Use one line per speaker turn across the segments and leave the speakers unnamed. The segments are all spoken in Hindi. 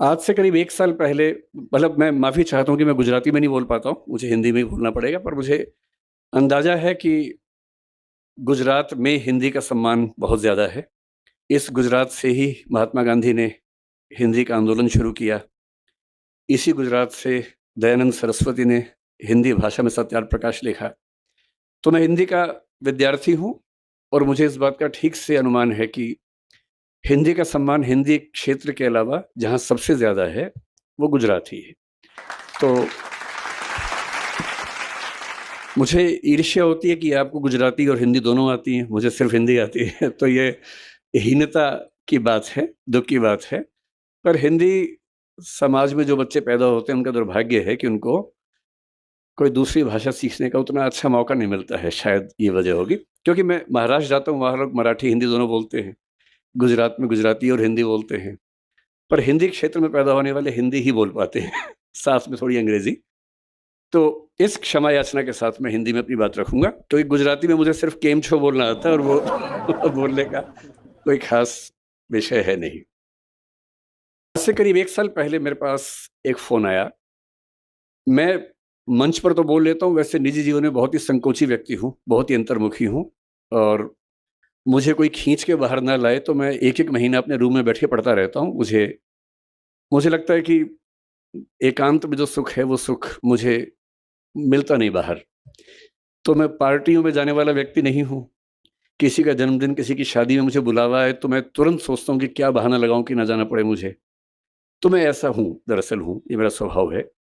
आज से करीब 1 साल पहले, मतलब मैं माफ़ी चाहता हूँ कि मैं गुजराती में नहीं बोल पाता हूँ, मुझे हिंदी में ही बोलना पड़ेगा, पर मुझे अंदाज़ा है कि गुजरात में हिंदी का सम्मान बहुत ज़्यादा है। इस गुजरात से ही महात्मा गांधी ने हिंदी का आंदोलन शुरू किया। इसी गुजरात से दयानंद सरस्वती ने हिंदी भाषा में सत्याग्रह प्रकाश लिखा। तो मैं हिंदी का विद्यार्थी हूँ और मुझे इस बात का ठीक से अनुमान है कि हिंदी का सम्मान हिंदी क्षेत्र के अलावा जहाँ सबसे ज़्यादा है, वो गुजरात ही है। तो मुझे ईर्ष्या होती है कि आपको गुजराती और हिंदी दोनों आती हैं, मुझे सिर्फ हिंदी आती है। तो ये हीनता की बात है, दुःख की बात है। पर हिंदी समाज में जो बच्चे पैदा होते हैं, उनका दुर्भाग्य है कि उनको कोई दूसरी भाषा सीखने का उतना अच्छा मौका नहीं मिलता है, शायद ये वजह होगी। क्योंकि मैं महाराष्ट्र जाता हूँ, वहाँ लोग मराठी, हिंदी दोनों बोलते हैं। गुजरात में गुजराती और हिंदी बोलते हैं। पर हिंदी क्षेत्र में पैदा होने वाले हिंदी ही बोल पाते हैं, साथ में थोड़ी अंग्रेज़ी। तो इस क्षमा याचना के साथ मैं हिंदी में अपनी बात रखूँगा, क्योंकि गुजराती में मुझे सिर्फ़ केम छो बोलना आता है और वो बोलने का कोई ख़ास विषय है नहीं। आज से करीब 1 साल पहले मेरे पास एक फ़ोन आया। मैं मंच पर तो बोल लेता हूँ, वैसे निजी जीवन में बहुत ही संकोची व्यक्ति हूँ, बहुत ही अंतर्मुखी हूँ और मुझे कोई खींच के बाहर ना लाए तो मैं 1-1 महीना अपने रूम में बैठ के पढ़ता रहता हूँ। मुझे मुझे लगता है कि एकांत में जो सुख है, वो सुख मुझे मिलता नहीं बाहर। तो मैं पार्टियों में जाने वाला व्यक्ति नहीं हूँ। किसी का जन्मदिन, किसी की शादी में मुझे बुलावा है, तो मैं तुरंत सोचता हूँ कि क्या बहाना लगाऊँ कि ना जाना पड़े मुझे। तो मैं ऐसा हूँ, दरअसल हूँ, ये मेरा स्वभाव है।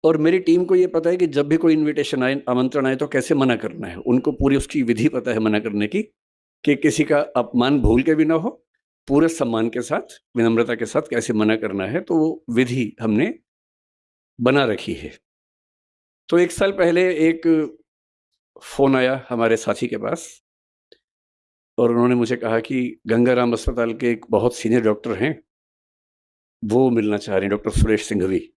और मेरी टीम को ये पता है कि जब भी कोई इन्विटेशन आए, आमंत्रण आए, तो कैसे मना करना है। उनको पूरी उसकी विधि पता है मना करने की, कि किसी का अपमान भूल के भी ना हो, पूरे सम्मान के साथ, विनम्रता के साथ कैसे मना करना है, तो वो विधि हमने बना रखी है। तो 1 साल पहले एक फ़ोन आया हमारे साथी के पास और उन्होंने मुझे कहा कि गंगाराम अस्पताल के एक बहुत सीनियर डॉक्टर हैं, वो मिलना चाह रहे हैं, डॉक्टर सुरेश सिंघवी।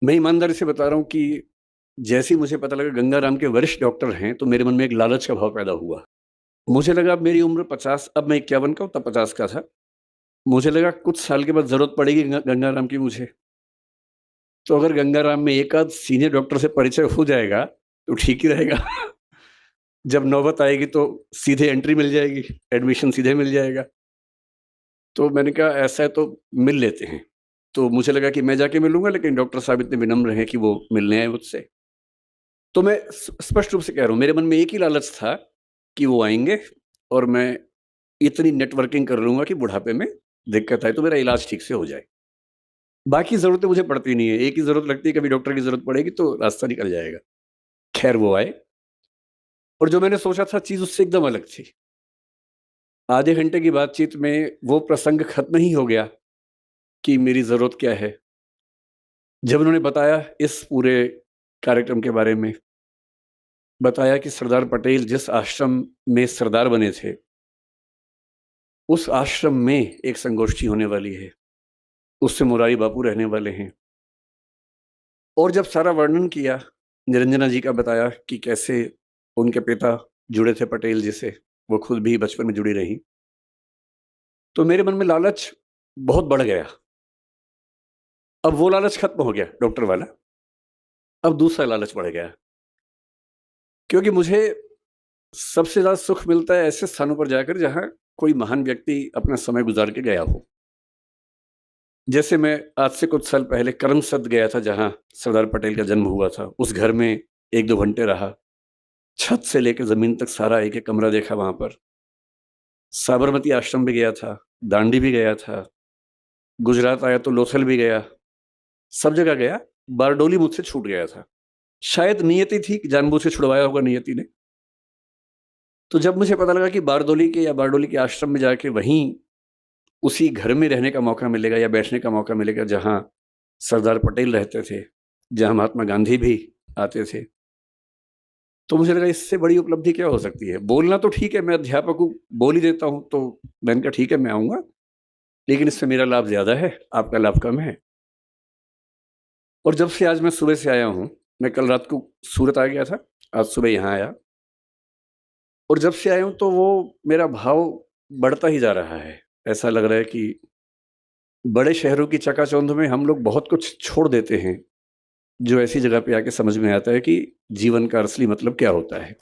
मैं ईमानदारी से बता रहा हूँ कि जैसे ही मुझे पता लगा गंगाराम के वरिष्ठ डॉक्टर हैं, तो मेरे मन में एक लालच का भाव पैदा हुआ। मुझे लगा अब मेरी उम्र 50, अब मैं 51 का हूँ, तब 50 का था। मुझे लगा कुछ साल के बाद ज़रूरत पड़ेगी गंगाराम की मुझे। तो अगर गंगाराम में एक आध सीनियर डॉक्टर से परिचय हो जाएगा, तो ठीक ही रहेगा। जब नौबत आएगी तो सीधे एंट्री मिल जाएगी, एडमिशन सीधे मिल जाएगा। तो मैंने कहा ऐसा है तो मिल लेते हैं। तो मुझे लगा कि मैं जाके मिलूँगा, लेकिन डॉक्टर साहब इतने विनम्र हैं कि वो मिलने आए मुझसे। तो मैं स्पष्ट रूप से कह रहा हूँ, मेरे मन में एक ही लालच था कि वो आएँगे और मैं इतनी नेटवर्किंग कर लूँगा कि बुढ़ापे में दिक्कत आए तो मेरा इलाज ठीक से हो जाए। बाकी ज़रूरतें मुझे पड़ती नहीं है, एक ही ज़रूरत लगती है, कभी डॉक्टर की ज़रूरत पड़ेगी तो रास्ता निकल जाएगा। ख़ैर वो आए और जो मैंने सोचा था चीज़ उससे एकदम अलग थी। आधे घंटे की बातचीत में वो प्रसंग खत्म ही हो गया कि मेरी ज़रूरत क्या है। जब उन्होंने बताया इस पूरे कार्यक्रम के बारे में, बताया कि सरदार पटेल जिस आश्रम में सरदार बने थे, उस आश्रम में एक संगोष्ठी होने वाली है, उससे मुरारी बापू रहने वाले हैं। और जब सारा वर्णन किया, निरंजना जी का बताया कि कैसे उनके पिता जुड़े थे पटेल जी से, वो खुद भी बचपन में जुड़ी रहीं। तो मेरे मन में लालच बहुत बढ़ गया। अब वो लालच खत्म हो गया डॉक्टर वाला, अब दूसरा लालच बढ़ गया। क्योंकि मुझे सबसे ज़्यादा सुख मिलता है ऐसे स्थानों पर जाकर जहाँ कोई महान व्यक्ति अपना समय गुज़ार के गया हो। जैसे मैं आज से कुछ साल पहले करमसद गया था जहाँ सरदार पटेल का जन्म हुआ था। उस घर में 1-2 घंटे रहा। छत से लेके ज़मीन तक सारा एक-एक कमरा देखा वहाँ पर। साबरमती आश्रम भी गया था, दांडी भी गया था, गुजरात आया तो लोथल भी गया, सब जगह गया। बारडोली मुझसे छूट गया था। शायद नियति थी कि जानबूझ के छुड़वाया होगा नियति ने। तो जब मुझे पता लगा कि बारदोली के या बारडोली के आश्रम में जाके वहीं उसी घर में रहने का मौका मिलेगा या बैठने का मौका मिलेगा जहाँ सरदार पटेल रहते थे, जहाँ महात्मा गांधी भी आते थे, तो मुझे लगा इससे बड़ी उपलब्धि क्या हो सकती है। बोलना तो ठीक है, मैं अध्यापक हूँ, बोल ही देता हूँ, तो मैंने कहा ठीक है मैं आऊँगा, लेकिन इससे मेरा लाभ ज़्यादा है, आपका लाभ कम है। और जब से आज मैं सुबह से आया हूँ, मैं कल रात को सूरत आ गया था, आज सुबह यहाँ आया और जब से आया हूँ तो वो मेरा भाव बढ़ता ही जा रहा है। ऐसा लग रहा है कि बड़े शहरों की चकाचौंध में हम लोग बहुत कुछ छोड़ देते हैं, जो ऐसी जगह पे आके समझ में आता है कि जीवन का असली मतलब क्या होता है।